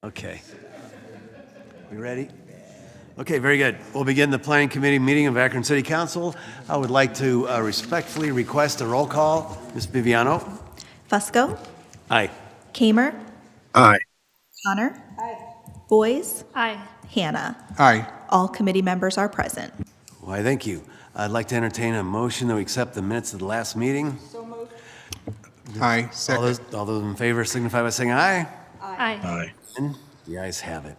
Okay. We ready? Okay, very good. We'll begin the Planning Committee meeting of Akron City Council. I would like to respectfully request a roll call. Ms. Viviano? Fusco? Aye. Kamer? Aye. Connor? Aye. Boyes? Aye. Hannah? Aye. All committee members are present. Why, thank you. I'd like to entertain a motion that we accept the minutes of the last meeting. So moved. Aye. Second. All those in favor signify by saying aye. Aye. Aye. And the ayes have it.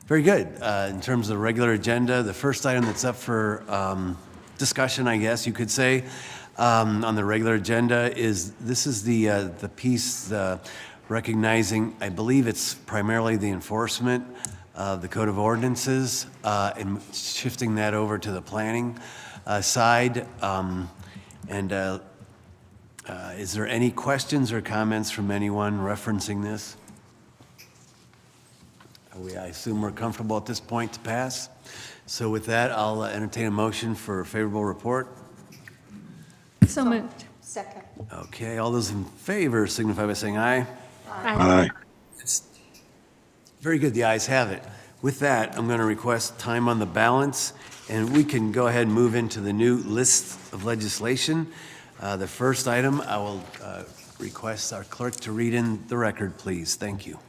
Very good. In terms of the regular agenda, the first item that's up for discussion, I guess you could say, on the regular agenda is the piece recognizing, I believe it's primarily the enforcement of the Code of Ordinances and shifting that over to the planning side. Is there any questions or comments from anyone referencing this? I assume we're comfortable at this point to pass. So with that, I'll entertain a motion for a favorable report. So moved. Second. Okay, all those in favor signify by saying aye. Aye. Very good, the ayes have it. With that, I'm going to request time on the balance, and we can go ahead and move into the new list of legislation. The first item, I will request our clerk to read in the record, please. Thank you.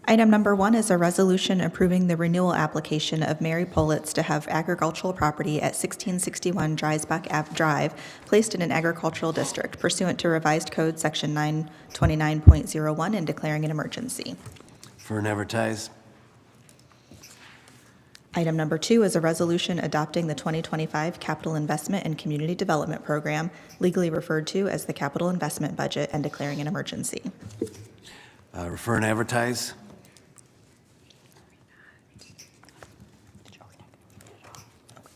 Item number 1 is a resolution approving the renewal application of Mary Politz to have agricultural property at 1661 Dreisbach Ave Drive placed in an agricultural district pursuant to revised code section 929.01 and declaring an emergency. For and advertise. Item number 2 is a resolution adopting the 2025 Capital Investment and Community Development Program, legally referred to as the Capital Investment Budget, and declaring an emergency. Refer and advertise.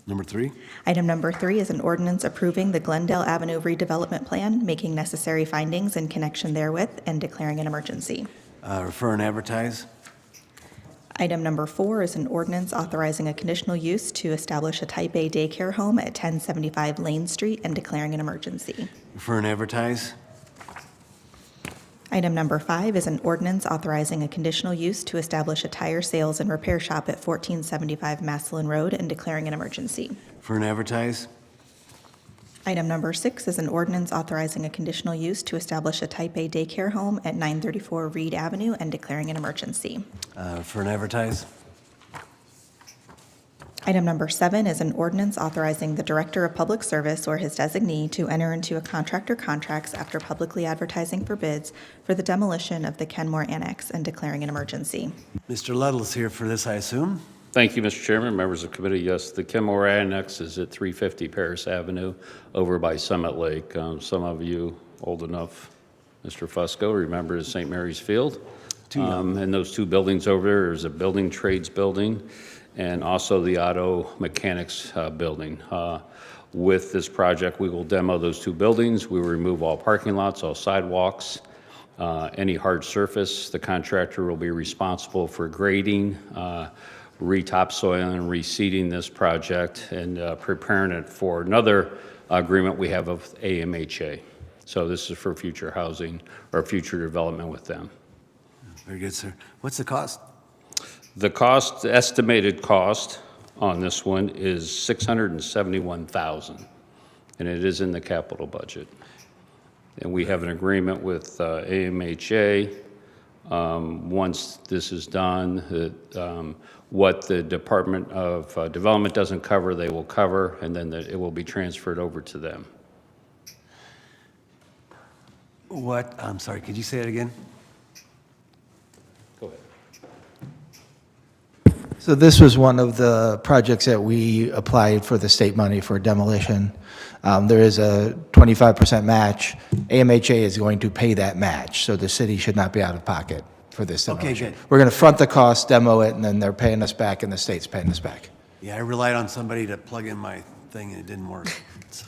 Number 3. Item number 3 is an ordinance approving the Glendale Avenue redevelopment plan, making necessary findings in connection therewith, and declaring an emergency. Refer and advertise. Item number 4 is an ordinance authorizing a conditional use to establish a Type A daycare home at 1075 Lane Street and declaring an emergency. Refer and advertise. Item number 5 is an ordinance authorizing a conditional use to establish a tire sales and repair shop at 1475 Massillon Road and declaring an emergency. Refer and advertise. Item number 6 is an ordinance authorizing a conditional use to establish a Type A daycare home at 934 Reed Avenue and declaring an emergency. Refer and advertise. Item number 7 is an ordinance authorizing the Director of Public Service or his designee to enter into a contract or contracts after publicly advertising for bids for the demolition of the Kenmore Annex and declaring an emergency. Mr. Luddle's here for this, I assume. Thank you, Mr. Chairman, members of the committee. Yes, the Kenmore Annex is at 350 Paris Avenue over by Summit Lake. Some of you old enough, Mr. Fusco, remember St. Mary's Field. And those two buildings over there, there's a building trades building and also the auto mechanics building. With this project, we will demo those two buildings. We will remove all parking lots, all sidewalks, any hard surface. The contractor will be responsible for grading, re-topsoil and reseeding this project and preparing it for another agreement we have with AMHA. So this is for future housing or future development with them. Very good, sir. What's the cost? The cost, estimated cost on this one is $671,000, and it is in the capital budget. And we have an agreement with AMHA. Once this is done, that what the Department of Development doesn't cover, they will cover, and then it will be transferred over to them. What? I'm sorry, could you say it again? Go ahead. So this was one of the projects that we applied for the state money for demolition. There is a 25% match. AMHA is going to pay that match, so the city should not be out of pocket for this demolition. Okay, good. We're going to front the cost, demo it, and then they're paying us back, and the state's paying us back. Yeah, I relied on somebody to plug in my thing and it didn't work. So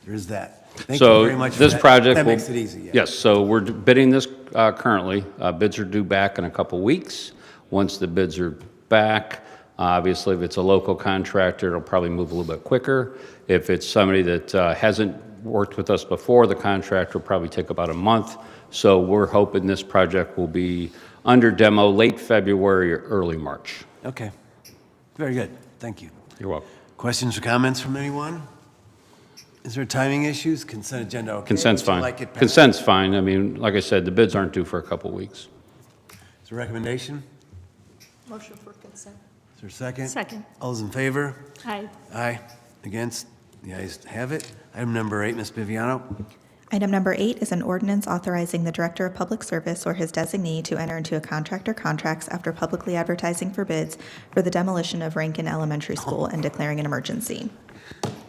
there's that. Thank you very much. This project that will, makes it easy. Yeah. Yes, so we're bidding this currently. Bids are due back in a couple weeks. Once the bids are back, obviously if it's a local contractor, it'll probably move a little bit quicker. If it's somebody that hasn't worked with us before, the contract will probably take about a month. So we're hoping this project will be under demo late February or early March. Okay. Very good. Thank you. You're welcome. Questions or comments from anyone? Is there timing issues? Consent agenda, okay? Consent's Would you fine. like it passed? Consent's fine. I mean, like I said, the bids aren't due for a couple weeks. Is there a recommendation? Motion for consent. Is there a second? Second. All those in favor? Aye. Aye. Against? The ayes have it. Item number 8, Ms. Biviano. Item number 8 is an ordinance authorizing the Director of Public Service or his designee to enter into a contract or contracts after publicly advertising for bids for the demolition of Rankin Elementary School and declaring an emergency.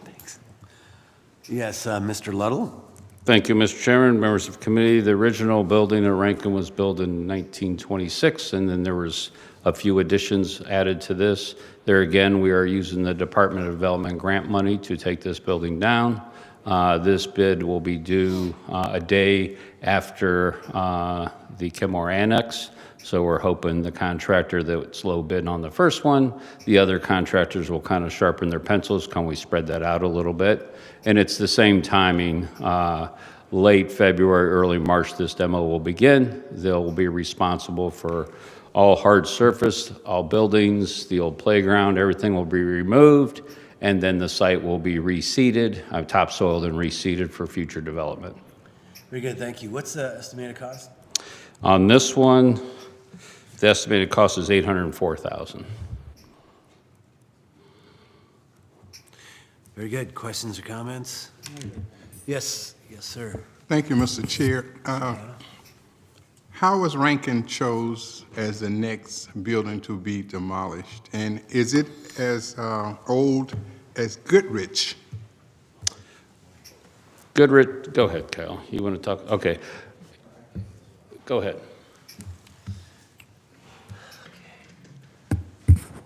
Thanks. Yes, Mr. Luddle. Thank you, Mr. Chairman, members of the committee. The original building at Rankin was built in 1926, and then there was a few additions added to this. There again, we are using the Department of Development grant money to take this building down. This bid will be due a day after the Kenmore Annex, so we're hoping the contractor that's low bid on the first one, the other contractors will kind of sharpen their pencils. Can we spread that out a little bit? And it's the same timing, late February, early March, this demo will begin. They'll be responsible for all hard surface, all buildings, the old playground, everything will be removed, and then the site will be reseeded, topsoiled and reseeded for future development. Very good, thank you. What's the estimated cost? On this one, the estimated cost is $804,000. Very good. Questions or comments? Yes, yes, sir. Thank you, Mr. Chair. How was Rankin chose as the next building to be demolished? And is it as old as Goodrich? Goodrich, go ahead, Kyle. You want to talk? Okay. Go ahead.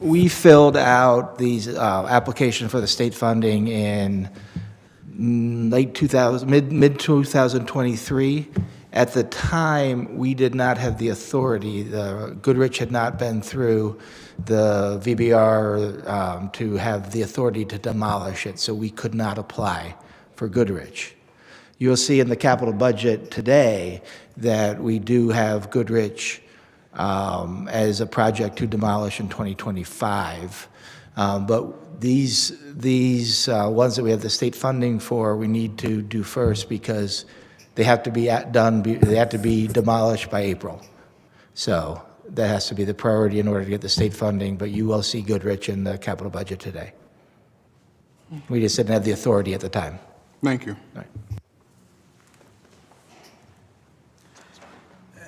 We filled out these application for the state funding in late 2000, mid 2023. At the time, we did not have the authority. The Goodrich had not been through the VBR to have the authority to demolish it, so we could not apply for Goodrich. You'll see in the capital budget today that we do have Goodrich as a project to demolish in 2025. But these ones that we have the state funding for, we need to do first because they have to be they have to be demolished by April. So that has to be the priority in order to get the state funding, but you will see Goodrich in the capital budget today. We just didn't have the authority at the time. Thank you. Right.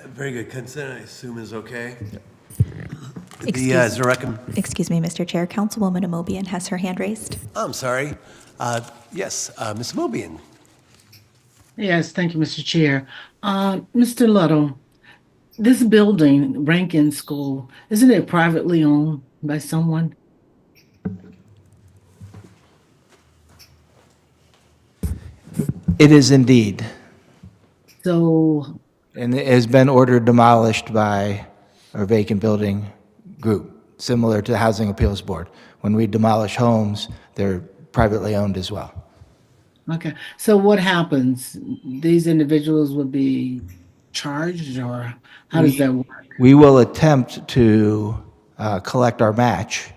Very good. Consent, I assume, is okay? Excuse- Excuse me, Mr. Chair. Councilwoman Amobian has her hand raised. I'm sorry. Yes, Ms. Mobian. Yes, thank you, Mr. Chair. Mr. Luddle, this building, Rankin School, isn't it privately owned by someone? It is indeed. So, And it has been ordered demolished by our vacant building group, similar to the Housing Appeals Board. When we demolish homes, they're privately owned as well. okay. So what happens? These individuals would be charged, or how does that work? We will attempt to collect our match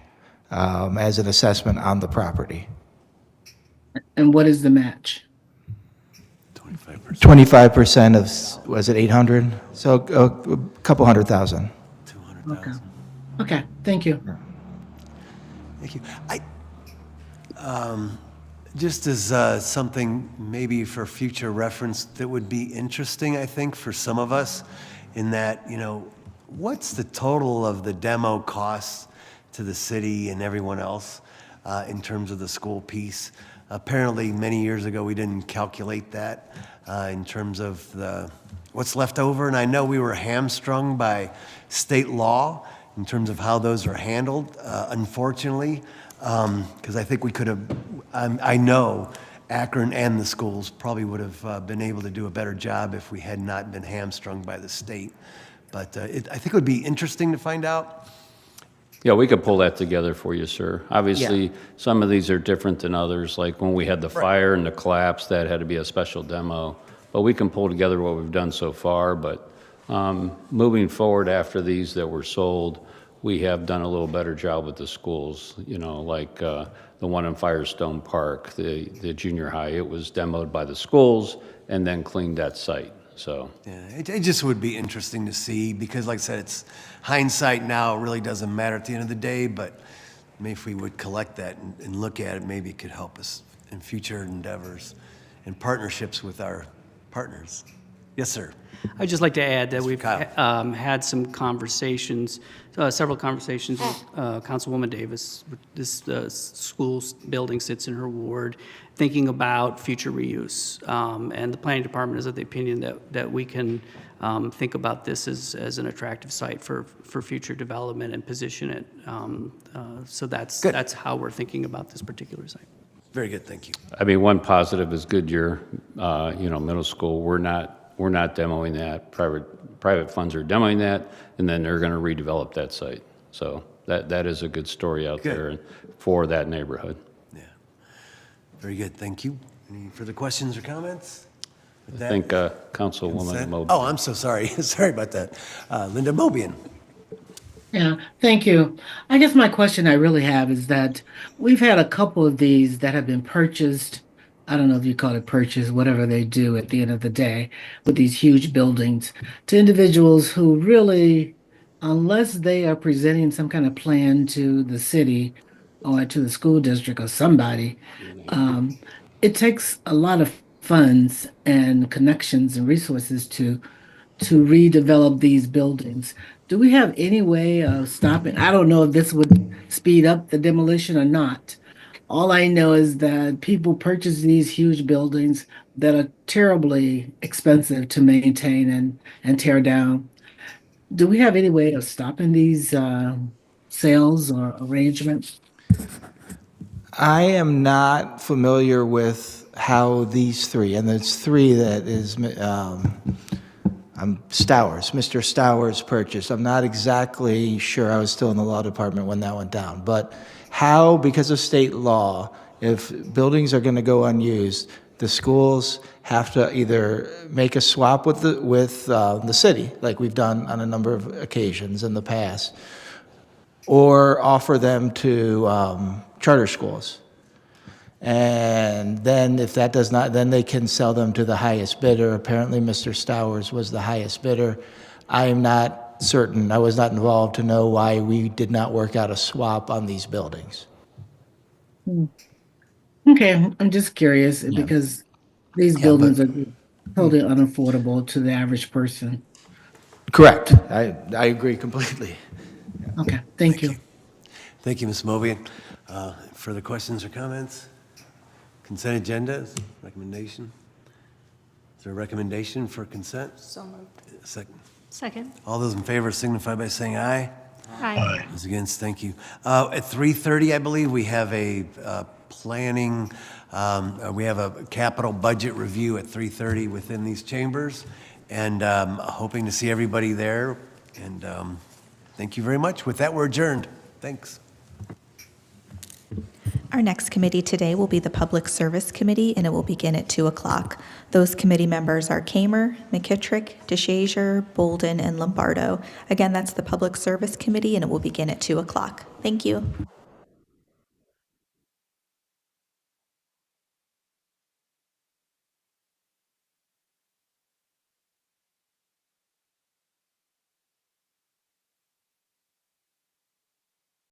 as an assessment on the property. And what is the match? 25%, 25% of, was it 800? So a couple hundred thousand. 200,000. Okay, thank you. Thank you. Just as something maybe for future reference that would be interesting, I think, for some of us, in that, what's the total of the demo costs to the city and everyone else in terms of the school piece? Apparently, many years ago, we didn't calculate that in terms of what's left over. And I know we were hamstrung by state law in terms of how those are handled, unfortunately, because I think we could have, I know Akron and the schools probably would have been able to do a better job if we had not been hamstrung by the state. But I think it would be interesting to find out. Yeah, we could pull that together for you, sir. Obviously, some of these are different than others, like when we had the fire and the collapse, that had to be a special demo. But we can pull together what we've done so far, but Moving forward after these that were sold, we have done a little better job with the schools, like the one in Firestone Park, the junior high. It was demoed by the schools and then cleaned that site, so. Yeah, it just would be interesting to see, because like I said, it's hindsight now, it really doesn't matter at the end of the day, but maybe if we would collect that and look at it, maybe it could help us in future endeavors and partnerships with our partners. Yes, sir. I'd just like to add that we've Kyle. had some conversations, several conversations with Councilwoman Davis. This school building sits in her ward, thinking about future reuse. And the planning department is of the opinion that we can think about this as an attractive site for future development and position it. So that's how we're thinking about this particular site. Very good, thank you. I mean, one positive is Goodyear, middle school. We're not demoing that. Private funds are demoing that, and then they're going to redevelop that site. So that is a good story out Good. there for that neighborhood. Yeah. Very good, thank you. Any further questions or comments? With I that, think Councilwoman consent? Mobley. Oh, I'm so sorry. Sorry about that. Linda Mobian. Yeah, thank you. I guess my question I really have is that we've had a couple of these that have been purchased. I don't know if you call it purchase, whatever they do at the end of the day, with these huge buildings to individuals who really, unless they are presenting some kind of plan to the city or to the school district or somebody, it takes a lot of funds and connections and resources to redevelop these buildings. Do we have any way of stopping? I don't know if this would speed up the demolition or not. All I know is that people purchase these huge buildings that are terribly expensive to maintain and tear down. Do we have any way of stopping these sales or arrangements? I am not familiar with how these three, and there's three that is Mr. Stowers purchased. I'm not exactly sure. I was still in the law department when that went down. But how, because of state law, if buildings are going to go unused, the schools have to either make a swap with the city, like we've done on a number of occasions in the past, or offer them to charter schools. And then if that does not, then they can sell them to the highest bidder. Apparently, Mr. Stowers was the highest bidder. I am not certain. I was not involved to know why we did not work out a swap on these buildings. Okay, I'm just curious because these buildings are totally unaffordable to the average person. Correct. I agree completely. Okay, thank you. Thank you, Ms. Mobian. Further questions or comments? Consent agenda, recommendation? Is there a recommendation for consent? So moved. Second. Second. All those in favor signify by saying aye. Aye. Those against, thank you. At 3:30, I believe, we have a planning, we have a capital budget review at 3:30 within these chambers, and hoping to see everybody there. And thank you very much. With that, we're adjourned. Thanks. Our next committee today will be the Public Service Committee, and it will begin at 2 o'clock. Those committee members are Kamer, McKittrick, DeShazier, Bolden, and Lombardo. Again, that's the Public Service Committee, and it will begin at 2 o'clock. Thank you.